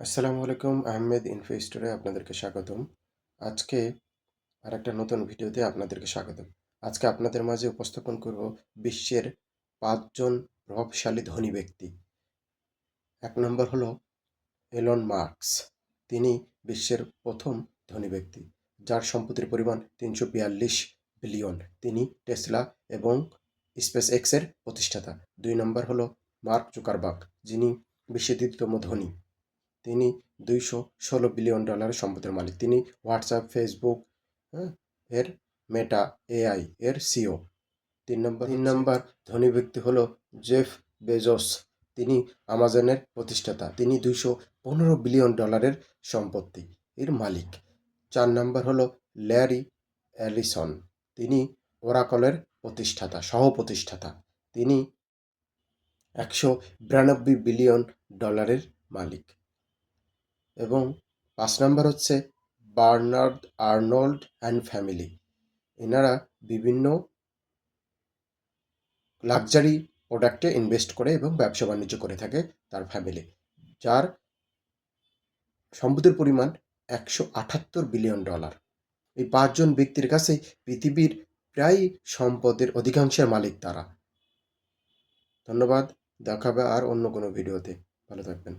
আসসালামু আলাইকুম। আহমেদ ইনফো স্টোরে আপনাদেরকে স্বাগতম। আজকে আরেকটা নতুন ভিডিওতে আপনাদেরকে স্বাগতম। আজকে আপনাদের মাঝে উপস্থাপন করব বিশ্বের ৫ জন প্রভাবশালী ধনী ব্যক্তি। ১ নম্বর হলো এলন মার্কস। তিনি বিশ্বের ১ম ধনী ব্যক্তি, যার সম্পত্তির পরিমাণ ৩৪২ বিলিয়ন। তিনি টেসলা এবং স্পেস এক্সের প্রতিষ্ঠাতা। ২ নম্বর হলো মার্ক জুকারবার্গ, যিনি বিশ্বের ২য় ধনী। তিনি $২১৬ বিলিয়ন সম্পদের মালিক। তিনি হোয়াটসঅ্যাপ, ফেসবুক, এর মেটা এআই এর সিও। ৩ নম্বর ধনী ব্যক্তি হলো জেফ বেজোস। তিনি আমাজনের প্রতিষ্ঠাতা। তিনি $২১৫ বিলিয়ন সম্পত্তি এর মালিক। ৪ নম্বর হলো ল্যারি অ্যালিসন। তিনি ওরাকলের সহ-প্রতিষ্ঠাতা। তিনি $১৯২ বিলিয়ন মালিক। এবং ৫ নম্বর হচ্ছে বার্নার্ড আর্নল্ড অ্যান্ড ফ্যামিলি। এনারা বিভিন্ন লাক্সারি প্রোডাক্টে ইনভেস্ট করে এবং ব্যবসা বাণিজ্য করে থাকে তার ফ্যামিলি, যার সম্পদের পরিমাণ $১৭৮ বিলিয়ন। এই ৫ জন ব্যক্তির কাছে পৃথিবীর প্রায় সম্পদের অধিকাংশের মালিক তারা। ধন্যবাদ। দেখা হবে আর অন্য কোনো ভিডিওতে। ভালো থাকবেন।